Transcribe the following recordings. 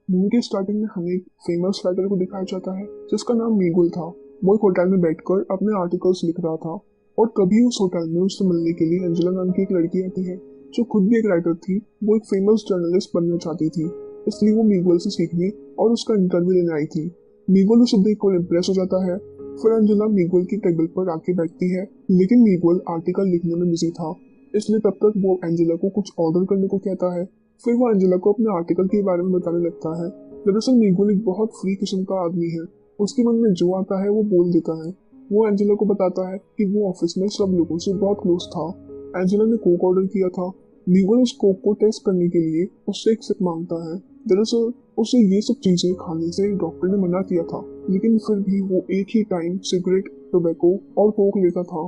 Movie के starting में हमें एक फेमस राइटर को दिखाया जाता है जिसका नाम मीगुल था। वो एक होटल में बैठकर अपने आर्टिकल्स लिख रहा था और तभी उस होटल में उससे मिलने के लिए एंजेला नाम की एक लड़की आती है जो खुद भी एक राइटर थी। वो एक फेमस जर्नलिस्ट बनना चाहती थी, इसलिए वो मीगुल से सीखने और उसका इंटरव्यू लेने आई थी। मीगुल उसे देखकर इम्प्रेस हो जाता है। फिर एंजेला मीगुल की टेबल पर आके बैठती है, लेकिन मीगुल आर्टिकल लिखने में बिजी था, इसलिए तब तक वो एंजेला को कुछ ऑर्डर करने को कहता है। फिर वो एंजेला को अपने आर्टिकल के बारे में बताने लगता है। दरअसल मीगुल एक बहुत फ्री किस्म का आदमी है, उसके मन में जो आता है वो बोल देता है। वो एंजेला को बताता है कि वो ऑफिस में सब लोगों से बहुत क्लोज था। एंजेला ने कोक ऑर्डर किया था। मीगुल उस कोक को टेस्ट करने के लिए उससे एक सिप मांगता है। दरअसल उसे ये सब चीजें खाने से डॉक्टर ने मना किया था, लेकिन फिर भी वो एक ही टाइम सिगरेट, टोबैको और कोक लेता था।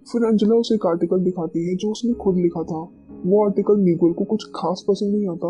फिर एंजेला उसे एक आर्टिकल दिखाती है जो उसने खुद लिखा था। वो आर्टिकल मीगुल को कुछ खास पसंद नहीं आता।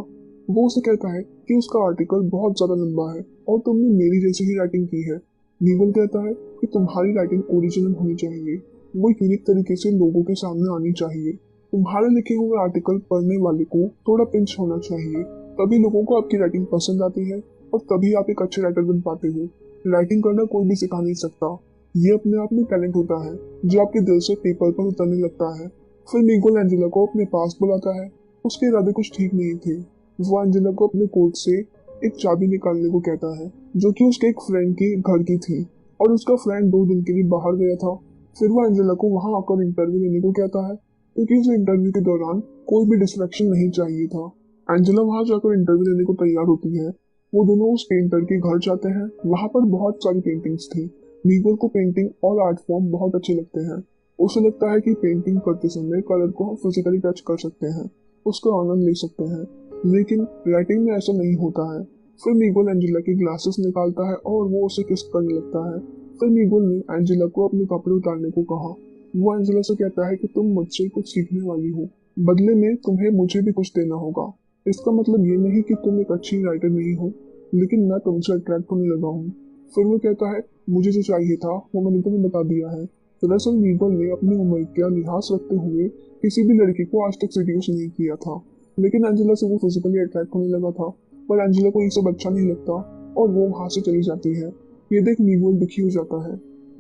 वो उसे कहता है कि उसका आर्टिकल बहुत ज्यादा लंबा है और तुमने मेरी जैसी ही राइटिंग की है। मीगुल कहता है कि तुम्हारी राइटिंग ओरिजिनल होनी चाहिए, वो यूनिक तरीके से लोगों के सामने आनी चाहिए। तुम्हारे लिखे हुए आर्टिकल पढ़ने वाले को थोड़ा पिंच होना चाहिए, तभी लोगों को आपकी राइटिंग पसंद आती है और तभी आप एक अच्छे राइटर बन पाते हो। राइटिंग करना कोई भी सिखा नहीं सकता, ये अपने आप में टैलेंट होता है जो आपके दिल से पेपर पर उतरने लगता है। फिर मीगुल एंजेला को अपने पास बुलाता है। उसके इरादे कुछ ठीक नहीं थे। वो एंजेला को अपने कोट से एक चाबी निकालने को कहता है जो कि उसके एक फ्रेंड के घर की थी और उसका फ्रेंड 2 दिन के लिए बाहर गया था। फिर वो एंजेला को वहां आकर इंटरव्यू लेने को कहता है क्योंकि उसे इंटरव्यू के दौरान कोई भी डिस्ट्रैक्शन नहीं चाहिए था। एंजेला वहां जाकर इंटरव्यू लेने को तैयार होती है। वो दोनों उस पेंटर के घर जाते हैं। वहां पर बहुत सारी पेंटिंग्स थी। मीगुल को पेंटिंग और आर्ट फॉर्म बहुत अच्छे लगते हैं। उसे लगता है कि पेंटिंग करते समय कलर को हम फिजिकली टच कर सकते हैं, उसका आनंद ले सकते हैं, लेकिन राइटिंग में ऐसा नहीं होता है। फिर मीगुल एंजेला के ग्लासेस निकालता है और वो उसे किस करने लगता है। फिर मीगुल ने एंजेला को अपने कपड़े उतारने को कहा। वो एंजेला से कहता है कि तुम मुझसे कुछ सीखने वाली हो, बदले में तुम्हें मुझे भी कुछ देना होगा। इसका मतलब ये नहीं कि तुम एक अच्छी राइटर नहीं हो, लेकिन मैं तुमसे अट्रैक्ट होने लगा हूँ। फिर वो कहता है मुझे जो चाहिए था वो मैंने तुम्हें बता दिया है। दरअसल मीगल ने अपनी उम्र का लिहाज रखते हुए किसी भी लड़की को आज तक सीड्यूस नहीं किया था, लेकिन एंजेला से वो फिजिकली अट्रैक्ट होने लगा था। पर एंजेला को ये सब अच्छा नहीं लगता और वो वहां से चली जाती है। ये देख मीगल दुखी हो जाता है।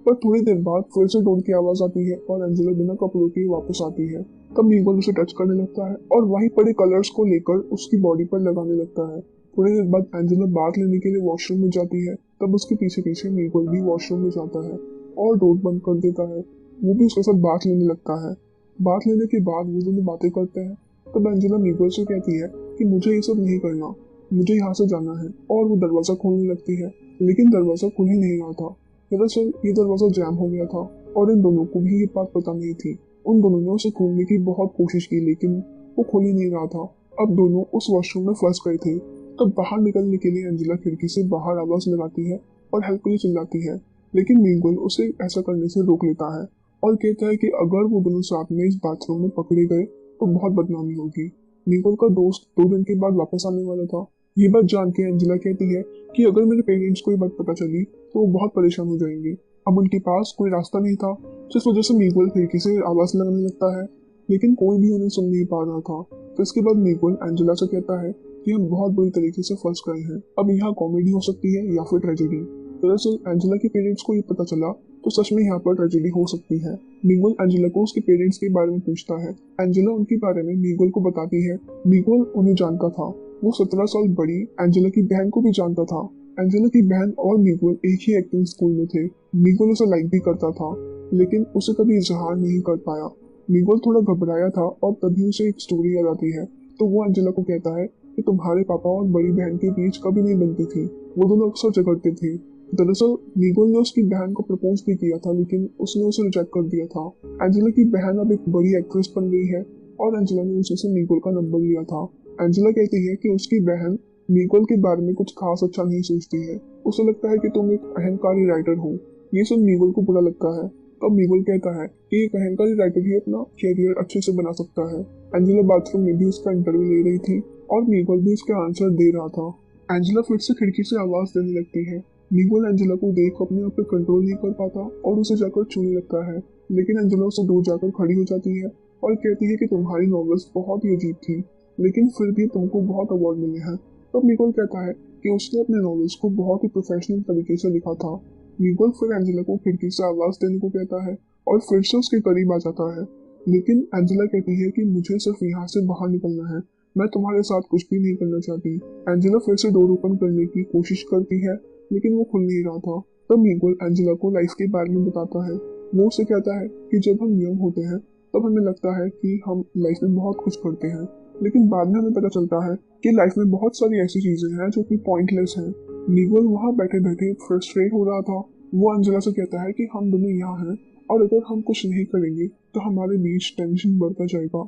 पर थोड़ी देर बाद फिर से डोर की आवाज आती है और एंजेला बिना कपड़ों के वापस आती है। तब मीगल उसे टच करने लगता है और वहीं पड़े कलर्स को लेकर उसकी बॉडी पर लगाने लगता है। थोड़ी देर बाद एंजेला बात लेने के लिए वॉशरूम में जाती है। तब उसके पीछे पीछे मीगल भी वॉशरूम में जाता है और डोर बंद कर देता है। वो भी उसके साथ बात लेने लगता है। बात लेने के बाद वो दोनों बातें करते हैं। तब एंजेला मीगल से कहती है कि मुझे ये सब नहीं करना, मुझे यहाँ से जाना है, और वो दरवाजा खोलने लगती है, लेकिन दरवाजा खुल ही नहीं रहा था। दरअसल ये दरवाजा जैम हो गया था और इन दोनों को भी ये बात पता नहीं थी। उन दोनों ने उसे खोलने की बहुत कोशिश की, लेकिन वो खुल ही नहीं रहा था। अब दोनों उस वॉशरूम में फंस गए थे। तब बाहर निकलने के लिए एंजेला खिड़की से बाहर आवाज लगाती है और हेल्प के लिए चिल्लाती है, लेकिन मीगुल उसे ऐसा करने से रोक लेता है और कहता है कि अगर वो दोनों साथ में इस बाथरूम में पकड़े गए तो बहुत बदनामी होगी। मीगुल का दोस्त 2 दिन के बाद वापस आने वाला था। ये बात जान के एंजेला कहती है कि अगर मेरे पेरेंट्स को ये बात पता चली तो वो बहुत परेशान हो जाएंगे। अब उनके पास कोई रास्ता नहीं था, जिस वजह से मीगुल खिड़की से आवाज लगाने लगता है, लेकिन कोई भी उन्हें सुन नहीं पा रहा था। तो इसके बाद मीगुल एंजेला से कहता है कि हम बहुत बुरी तरीके से फंस गए हैं। अब यहाँ कॉमेडी हो सकती है या फिर ट्रेजेडी। दरअसल एंजेला के पेरेंट्स को ये पता चला तो सच में यहाँ पर ट्रेजेडी हो सकती है। मीगुल एंजेला को उसके पेरेंट्स के बारे में पूछता है। एंजेला उनके बारे में मीगुल को बताती है। मीगुल उन्हें जानता था। वो 17 साल बड़ी एंजेला की बहन को भी जानता था। एंजेला की बहन और मीगुल एक ही एक्टिंग स्कूल में थे। मीगुल उसे लाइक भी करता था, लेकिन उसे कभी इजहार नहीं कर पाया। मीगुल थोड़ा घबराया था और तभी उसे एक स्टोरी याद आती है। तो वो एंजेला को कहता है कि तुम्हारे पापा और बड़ी बहन के बीच कभी नहीं बनती थी, वो दोनों अक्सर झगड़ते थे। दरअसल मीगुल ने उसकी बहन को प्रपोज भी किया था, लेकिन उसने उसे रिजेक्ट कर दिया था। एंजेला की बहन अब एक बड़ी एक्ट्रेस बन गई है और एंजेला ने उसे से मीगुल का नंबर लिया था। एंजेला कहती है कि उसकी बहन मीगुल के बारे में कुछ खास अच्छा नहीं सोचती है। उसे लगता है कि तुम एक अहंकारी राइटर हो। ये सुन मीगुल को बुरा लगता है। तब मीगुल कहता है कि एक अहंकारी राइटर ही अपना कैरियर अच्छे से बना सकता है। एंजेला बाथरूम में भी उसका इंटरव्यू ले रही थी और मीगुल भी उसके आंसर दे रहा था। एंजेला फिर से खिड़की से आवाज देने लगती है। मीगुल एंजेला को देख अपने आप पे कंट्रोल नहीं कर पाता और उसे जाकर छूने लगता है, लेकिन एंजेला उसे दूर जाकर खड़ी हो जाती है और कहती है कि तुम्हारी नॉवेल्स बहुत ही अजीब थी, लेकिन फिर भी तुमको बहुत अवार्ड मिले हैं। तब मीगोल कहता है कि उसने अपने नॉवेल्स को बहुत ही प्रोफेशनल तरीके से लिखा था। मीगोल फिर एंजेला को खिड़की से आवाज देने को कहता है और फिर से उसके करीब आ जाता है। लेकिन एंजेला कहती है कि मुझे सिर्फ यहाँ से बाहर निकलना है, मैं तुम्हारे साथ कुछ भी नहीं करना चाहती। एंजेला फिर से डोर ओपन करने की कोशिश करती है, लेकिन वो खुल नहीं रहा था। तब मीगोल एंजेला को लाइफ के बारे में बताता है। वो उससे कहता है कि जब हम यंग होते हैं तब हमें लगता है कि हम लाइफ में बहुत कुछ करते हैं, लेकिन बाद में हमें पता चलता है कि लाइफ में बहुत सारी ऐसी चीजें हैं जो कि पॉइंटलेस हैं। मीगोल वहां बैठे बैठे फ्रस्ट्रेट हो रहा था। वो एंजेला से कहता है कि हम दोनों यहाँ हैं और अगर हम कुछ नहीं करेंगे तो हमारे बीच टेंशन बढ़ता जाएगा।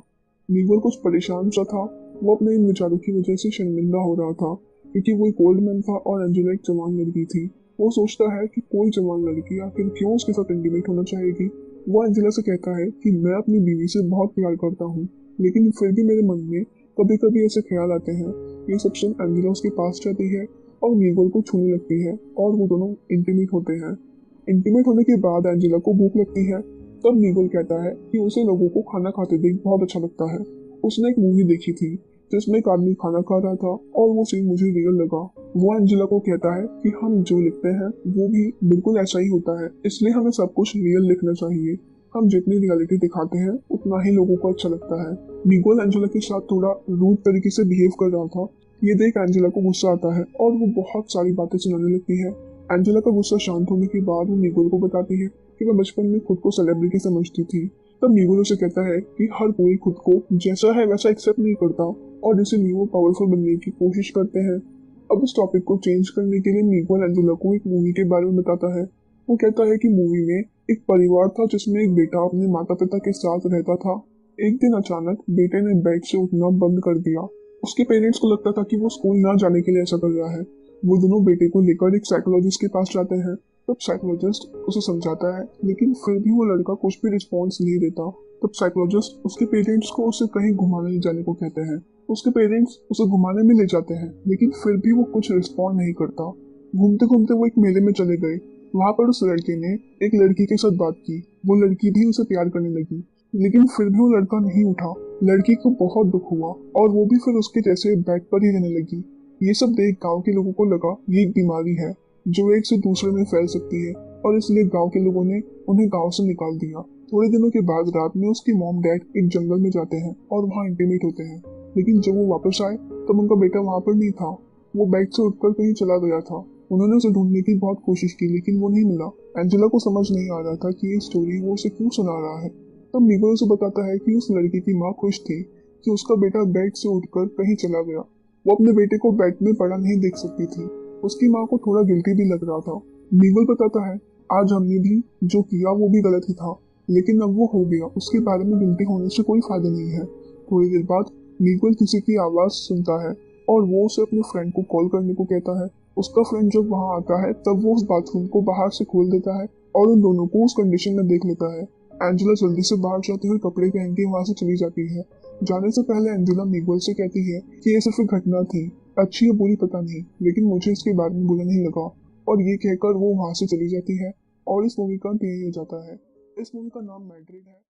मीगोल कुछ परेशान सा था। वो अपने इन विचारों की वजह से शर्मिंदा हो रहा था, क्योंकि वो एक ओल्ड मैन था और एंजेला एक जवान लड़की थी। वो सोचता है कि कोई जवान लड़की आखिर क्यों उसके साथ इंटीमेट होना चाहेगी। वो एंजेला से कहता है कि मैं अपनी बीवी से बहुत प्यार करता हूँ, लेकिन फिर भी मेरे मन में कभी कभी ऐसे ख्याल आते हैं। ये सब सुन एंजेला उसके पास जाती है और मीगोल को छूने लगती है और वो दोनों इंटीमेट होते हैं। इंटीमेट होने के बाद एंजेला को भूख लगती है। तब मीगोल कहता है कि उसे लोगों को खाना खाते देख बहुत अच्छा लगता है। उसने एक मूवी देखी थी जिसमें एक आदमी खाना खा रहा था और वो सीन मुझे रियल लगा। वो एंजेला को कहता है कि हम जो लिखते हैं वो भी बिल्कुल ऐसा ही होता है, इसलिए हमें सब कुछ रियल लिखना चाहिए। हम जितनी रियलिटी दिखाते हैं उतना ही लोगों को अच्छा लगता है। मीगोल एंजेला के साथ थोड़ा रूड तरीके से बिहेव कर रहा था। ये देख एंजेला को गुस्सा आता है और वो बहुत सारी बातें सुनाने लगती है। एंजेला का गुस्सा शांत होने के बाद वो मीगोल को बताती है कि वह बचपन में खुद को सेलिब्रिटी समझती थी। तब मीगोल उसे कहता है कि हर कोई खुद को जैसा है वैसा एक्सेप्ट नहीं करता और इसीलिए वो पावरफुल बनने की कोशिश करते हैं। अब इस टॉपिक को चेंज करने के लिए मीगोल एंजेला को एक मूवी के बारे में बताता है। वो कहता है कि मूवी में एक परिवार था जिसमें एक बेटा अपने माता पिता के साथ रहता था। एक दिन अचानक बेटे ने बेड से उठना बंद कर दिया। उसके पेरेंट्स को लगता था कि वो स्कूल ना जाने के लिए ऐसा कर रहा है। वो दोनों बेटे को लेकर एक साइकोलॉजिस्ट के पास जाते हैं। तब साइकोलॉजिस्ट उसे समझाता है, लेकिन फिर भी वो लड़का कुछ भी रिस्पॉन्स नहीं देता। तब साइकोलॉजिस्ट उसके पेरेंट्स को उसे कहीं घुमाने ले जाने को कहते हैं। उसके पेरेंट्स उसे घुमाने में ले जाते हैं, लेकिन फिर भी वो कुछ रिस्पॉन्ड नहीं करता। घूमते घूमते वो एक मेले में चले गए। वहां पर उस लड़के ने एक लड़की के साथ बात की। वो लड़की भी उसे प्यार करने लगी, लेकिन फिर भी वो लड़का नहीं उठा। लड़की को बहुत दुख हुआ और वो भी फिर उसके जैसे बेड पर ही रहने लगी। ये सब देख गांव के लोगों को लगा ये एक बीमारी है जो एक से दूसरे में फैल सकती है, और इसलिए गांव के लोगों ने उन्हें गांव से निकाल दिया। थोड़े दिनों के बाद रात में उसकी मॉम डैड एक जंगल में जाते हैं और वहाँ इंटीमेट होते हैं, लेकिन जब वो वापस आए तब उनका बेटा वहां पर नहीं था। वो बेड से उठकर कहीं चला गया था। उन्होंने उसे ढूंढने की बहुत कोशिश की, लेकिन वो नहीं मिला। एंजेला को समझ नहीं आ रहा था कि ये स्टोरी वो उसे क्यों सुना रहा है। तब मीगल उसे बताता है कि उस लड़की की माँ खुश थी कि उसका बेटा बेड से उठकर कहीं चला गया। वो अपने बेटे को बेड में पड़ा नहीं देख सकती थी। उसकी माँ को थोड़ा गिल्टी भी लग रहा था। मीगल बताता है, आज हमने भी जो किया वो भी गलत ही था, लेकिन अब वो हो गया, उसके बारे में गिल्टी होने से कोई फायदा नहीं है। थोड़ी देर बाद मीगल किसी की आवाज सुनता है और वो उसे अपने फ्रेंड को कॉल करने को कहता है। उसका फ्रेंड जब वहां आता है तब वो उस बाथरूम को बाहर से खोल देता है और उन दोनों को उस कंडीशन में देख लेता है। एंजेला जल्दी से बाहर जाते हुए कपड़े पहन के वहां से चली जाती है। जाने से पहले एंजेला मीगल से कहती है कि ये सिर्फ एक घटना थी, अच्छी या बुरी पता नहीं, लेकिन मुझे इसके बारे में बुरा नहीं लगा। और ये कहकर वो वहां से चली जाती है और इस मूवी का अंत यही हो जाता है। इस मूवी का नाम मैड्रिड है।